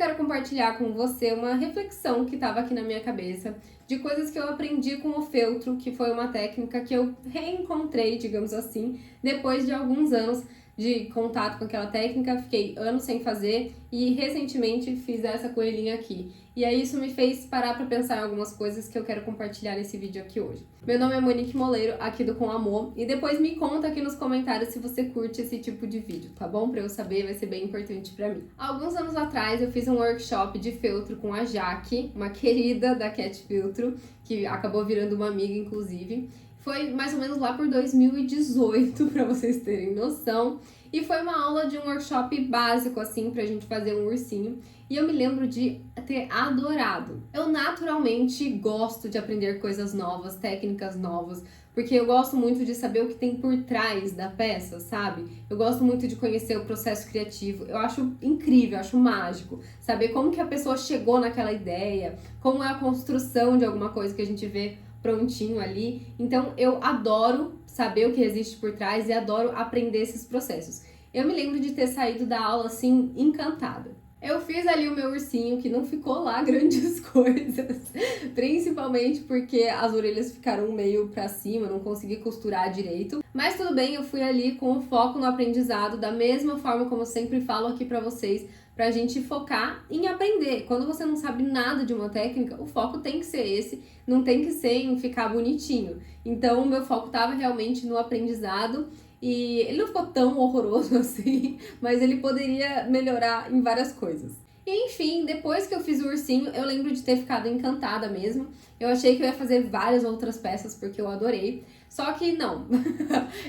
quero compartilhar com você uma reflexão que estava aqui na minha cabeça, de coisas que eu aprendi com o feltro, que foi uma técnica que eu reencontrei, digamos assim, depois de alguns anos de contato com aquela técnica, fiquei anos sem fazer e recentemente fiz essa coelhinha aqui. E aí isso me fez parar para pensar em algumas coisas que eu quero compartilhar nesse vídeo aqui hoje. Meu nome é Monique Moleiro, aqui do Com Amor, e depois me conta aqui nos comentários se você curte esse tipo de vídeo, tá bom? Pra eu saber, vai ser bem importante pra mim. Alguns anos atrás eu fiz um workshop de feltro com a Jaque, uma querida da Cat Feltro, que acabou virando uma amiga inclusive. Foi mais ou menos lá por 2018, pra vocês terem noção. E foi uma aula de um workshop básico, assim, pra gente fazer um ursinho. E eu me lembro de ter adorado. Eu naturalmente gosto de aprender coisas novas, técnicas novas, porque eu gosto muito de saber o que tem por trás da peça, sabe? Eu gosto muito de conhecer o processo criativo. Eu acho incrível, eu acho mágico. Saber como que a pessoa chegou naquela ideia, como é a construção de alguma coisa que a gente vê prontinho ali. Então eu adoro saber o que existe por trás e adoro aprender esses processos. Eu me lembro de ter saído da aula assim encantada. Eu fiz ali o meu ursinho, que não ficou lá grandes coisas, principalmente porque as orelhas ficaram meio pra cima, não consegui costurar direito. Mas tudo bem, eu fui ali com o foco no aprendizado, da mesma forma como eu sempre falo aqui pra vocês, pra gente focar em aprender. Quando você não sabe nada de uma técnica, o foco tem que ser esse, não tem que ser em ficar bonitinho. Então o meu foco tava realmente no aprendizado. E ele não ficou tão horroroso assim, mas ele poderia melhorar em várias coisas. E enfim, depois que eu fiz o ursinho, eu lembro de ter ficado encantada mesmo. Eu achei que eu ia fazer várias outras peças porque eu adorei. Só que não,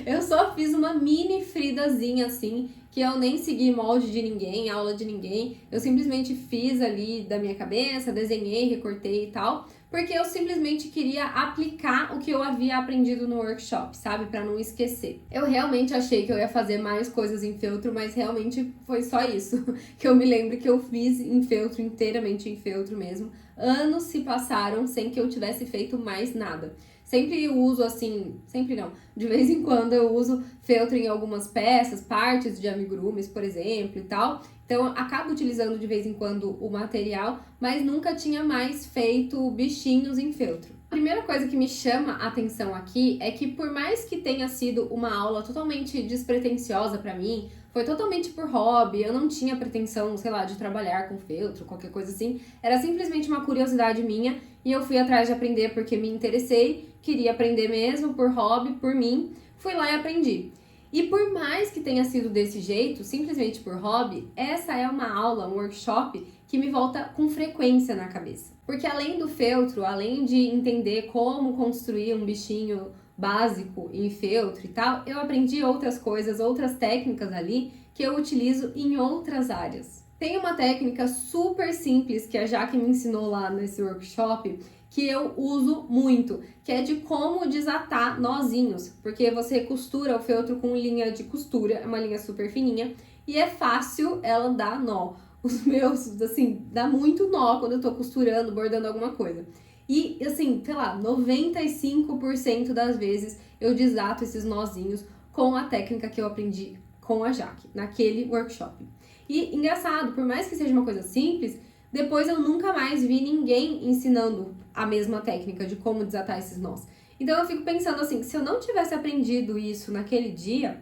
eu só fiz uma mini Fridazinha assim, que eu nem segui molde de ninguém, aula de ninguém. Eu simplesmente fiz ali da minha cabeça, desenhei, recortei e tal, porque eu simplesmente queria aplicar o que eu havia aprendido no workshop, sabe? Pra não esquecer. Eu realmente achei que eu ia fazer mais coisas em feltro, mas realmente foi só isso que eu me lembro que eu fiz em feltro, inteiramente em feltro mesmo. Anos se passaram sem que eu tivesse feito mais nada. Sempre uso assim, sempre não, de vez em quando eu uso feltro em algumas peças, partes de amigurumis, por exemplo, e tal. Então, acabo utilizando de vez em quando o material, mas nunca tinha mais feito bichinhos em feltro. A primeira coisa que me chama a atenção aqui é que, por mais que tenha sido uma aula totalmente despretensiosa pra mim, foi totalmente por hobby, eu não tinha pretensão, sei lá, de trabalhar com feltro, qualquer coisa assim. Era simplesmente uma curiosidade minha e eu fui atrás de aprender porque me interessei, queria aprender mesmo, por hobby, por mim. Fui lá e aprendi. E por mais que tenha sido desse jeito, simplesmente por hobby, essa é uma aula, um workshop que me volta com frequência na cabeça. Porque além do feltro, além de entender como construir um bichinho básico em feltro e tal, eu aprendi outras coisas, outras técnicas ali que eu utilizo em outras áreas. Tem uma técnica super simples que a Jaque me ensinou lá nesse workshop, que eu uso muito, que é de como desatar nozinhos, porque você costura o feltro com linha de costura, é uma linha super fininha, e é fácil ela dar nó. Os meus, assim, dá muito nó quando eu tô costurando, bordando alguma coisa. E, assim, sei lá, 95% das vezes eu desato esses nozinhos com a técnica que eu aprendi com a Jaque, naquele workshop. E, engraçado, por mais que seja uma coisa simples, depois eu nunca mais vi ninguém ensinando a mesma técnica de como desatar esses nós. Então eu fico pensando assim, se eu não tivesse aprendido isso naquele dia,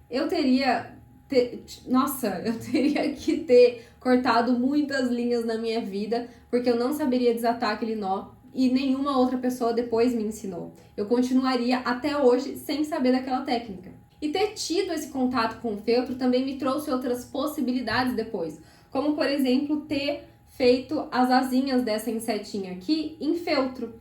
eu teria que ter cortado muitas linhas na minha vida, porque eu não saberia desatar aquele nó e nenhuma outra pessoa depois me ensinou. Eu continuaria até hoje sem saber daquela técnica. E ter tido esse contato com o feltro também me trouxe outras possibilidades depois, como por exemplo ter feito as asinhas dessa insetinha aqui em feltro.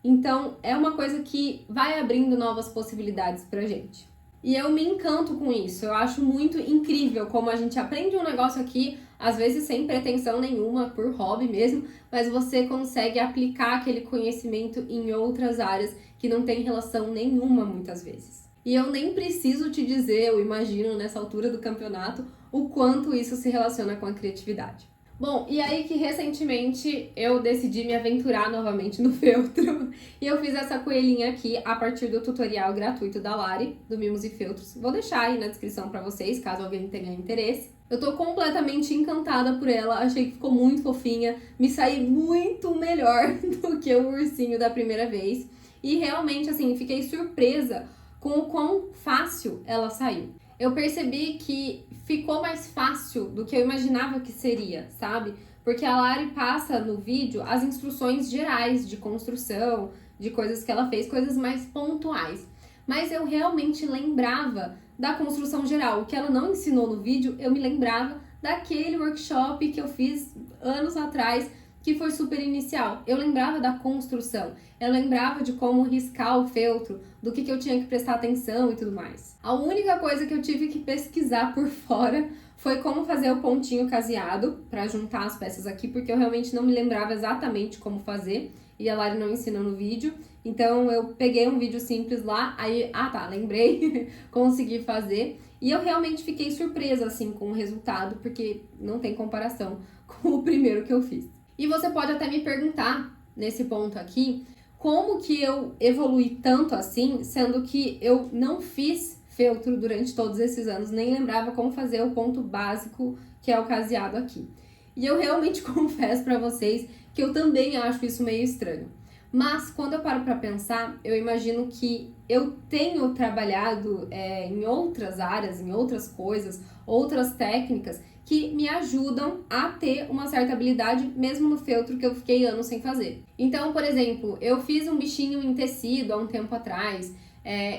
Então é uma coisa que vai abrindo novas possibilidades pra gente. E eu me encanto com isso, eu acho muito incrível como a gente aprende um negócio aqui, às vezes sem pretensão nenhuma, por hobby mesmo, mas você consegue aplicar aquele conhecimento em outras áreas que não tem relação nenhuma muitas vezes. E eu nem preciso te dizer, eu imagino nessa altura do campeonato, o quanto isso se relaciona com a criatividade. Bom, e aí que recentemente eu decidi me aventurar novamente no feltro e eu fiz essa coelhinha aqui a partir do tutorial gratuito da Lari, do Mimos e Feltros. Vou deixar aí na descrição pra vocês, caso alguém tenha interesse. Eu tô completamente encantada por ela, achei que ficou muito fofinha, me saí muito melhor do que o ursinho da primeira vez. E realmente, assim, fiquei surpresa com o quão fácil ela saiu. Eu percebi que ficou mais fácil do que eu imaginava que seria, sabe? Porque a Lari passa no vídeo as instruções gerais de construção, de coisas que ela fez, coisas mais pontuais. Mas eu realmente lembrava da construção geral. O que ela não ensinou no vídeo, eu me lembrava daquele workshop que eu fiz anos atrás, que foi super inicial. Eu lembrava da construção, eu lembrava de como riscar o feltro, do que eu tinha que prestar atenção e tudo mais. A única coisa que eu tive que pesquisar por fora foi como fazer o pontinho caseado para juntar as peças aqui, porque eu realmente não me lembrava exatamente como fazer e a Lari não ensina no vídeo. Então eu peguei um vídeo simples lá, aí, lembrei, consegui fazer. E eu realmente fiquei surpresa, assim, com o resultado, porque não tem comparação com o primeiro que eu fiz. E você pode até me perguntar, nesse ponto aqui, como que eu evolui tanto assim, sendo que eu não fiz feltro durante todos esses anos, nem lembrava como fazer o ponto básico, que é o caseado aqui. E eu realmente confesso pra vocês que eu também acho isso meio estranho. Mas quando eu paro para pensar, eu imagino que eu tenho trabalhado em outras áreas, em outras coisas, outras técnicas que me ajudam a ter uma certa habilidade, mesmo no feltro que eu fiquei anos sem fazer. Então, por exemplo, eu fiz um bichinho em tecido há um tempo atrás,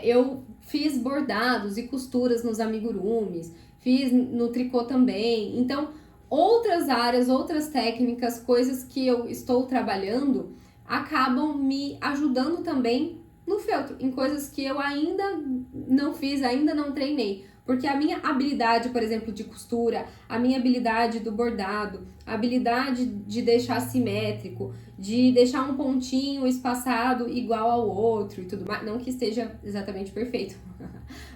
eu fiz bordados e costuras nos amigurumis, fiz no tricô também. Então, outras áreas, outras técnicas, coisas que eu estou trabalhando, acabam me ajudando também no feltro, em coisas que eu ainda não fiz, ainda não treinei. Porque a minha habilidade, por exemplo, de costura, a minha habilidade do bordado, a habilidade de deixar simétrico, de deixar um pontinho espaçado igual ao outro e tudo mais, não que esteja exatamente perfeito,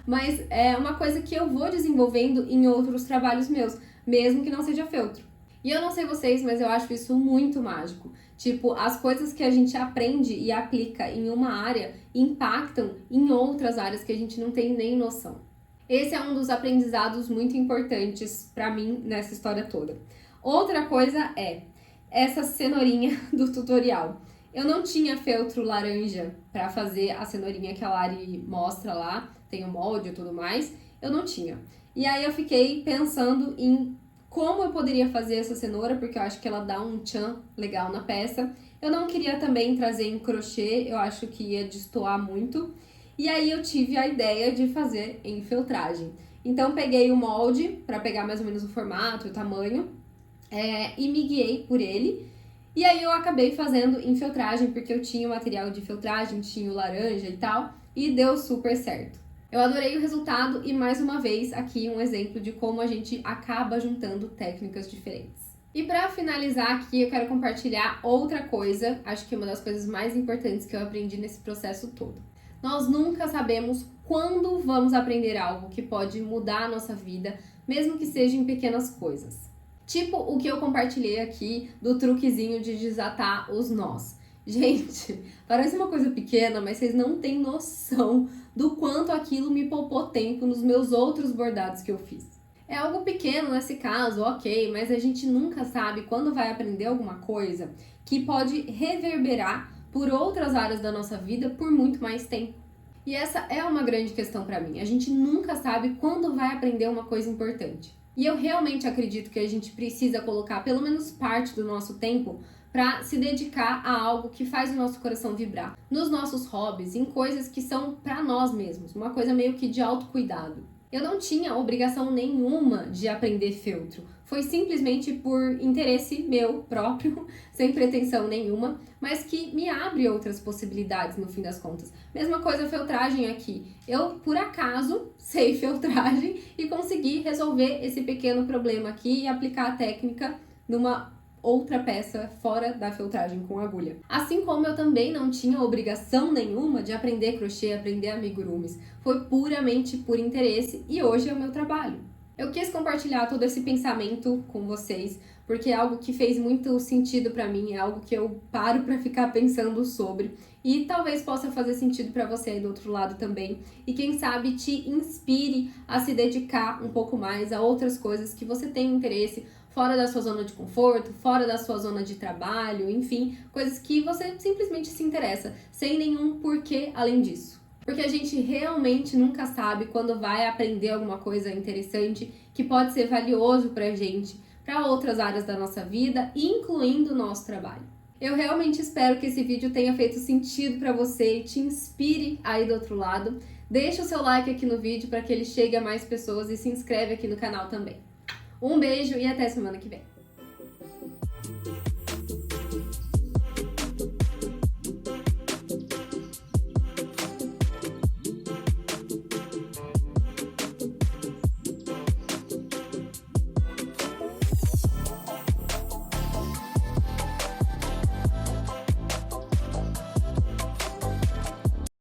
mas é uma coisa que eu vou desenvolvendo em outros trabalhos meus, mesmo que não seja feltro. E eu não sei vocês, mas eu acho isso muito mágico. Tipo, as coisas que a gente aprende e aplica em uma área impactam em outras áreas que a gente não tem nem noção. Esse é um dos aprendizados muito importantes pra mim nessa história toda. Outra coisa é essa cenourinha do tutorial. Eu não tinha feltro laranja pra fazer a cenourinha que a Lari mostra lá, tem o molde e tudo mais, eu não tinha. E aí eu fiquei pensando em como eu poderia fazer essa cenoura, porque eu acho que ela dá um tchan legal na peça. Eu não queria também trazer em crochê, eu acho que ia destoar muito. E aí eu tive a ideia de fazer em feltragem. Então peguei o molde para pegar mais ou menos o formato, o tamanho, e me guiei por ele. E aí eu acabei fazendo em feltragem, porque eu tinha o material de feltragem, tinha o laranja e tal, e deu super certo. Eu adorei o resultado e, mais uma vez, aqui um exemplo de como a gente acaba juntando técnicas diferentes. E para finalizar aqui, eu quero compartilhar outra coisa, acho que é uma das coisas mais importantes que eu aprendi nesse processo todo. Nós nunca sabemos quando vamos aprender algo que pode mudar a nossa vida, mesmo que seja em pequenas coisas. Tipo o que eu compartilhei aqui do truquezinho de desatar os nós. Gente, parece uma coisa pequena, mas vocês não têm noção do quanto aquilo me poupou tempo nos meus outros bordados que eu fiz. É algo pequeno nesse caso, ok, mas a gente nunca sabe quando vai aprender alguma coisa que pode reverberar por outras áreas da nossa vida por muito mais tempo. E essa é uma grande questão para mim. A gente nunca sabe quando vai aprender uma coisa importante. E eu realmente acredito que a gente precisa colocar pelo menos parte do nosso tempo para se dedicar a algo que faz o nosso coração vibrar. Nos nossos hobbies, em coisas que são para nós mesmos, uma coisa meio que de autocuidado. Eu não tinha obrigação nenhuma de aprender feltro. Foi simplesmente por interesse meu próprio, sem pretensão nenhuma, mas que me abre outras possibilidades no fim das contas. Mesma coisa feltragem aqui. Eu, por acaso, sei feltragem e consegui resolver esse pequeno problema aqui e aplicar a técnica numa outra peça fora da feltragem com agulha. Assim como eu também não tinha obrigação nenhuma de aprender crochê, aprender amigurumis. Foi puramente por interesse e hoje é o meu trabalho. Eu quis compartilhar todo esse pensamento com vocês, porque é algo que fez muito sentido pra mim, é algo que eu paro pra ficar pensando sobre e talvez possa fazer sentido pra você aí do outro lado também. E quem sabe te inspire a se dedicar um pouco mais a outras coisas que você tem interesse, fora da sua zona de conforto, fora da sua zona de trabalho, enfim, coisas que você simplesmente se interessa, sem nenhum porquê além disso. Porque a gente realmente nunca sabe quando vai aprender alguma coisa interessante que pode ser valioso pra gente, para outras áreas da nossa vida, incluindo o nosso trabalho. Eu realmente espero que esse vídeo tenha feito sentido para você e te inspire aí do outro lado. Deixa o seu like aqui no vídeo para que ele chegue a mais pessoas e se inscreve aqui no canal também. Um beijo e até semana que vem.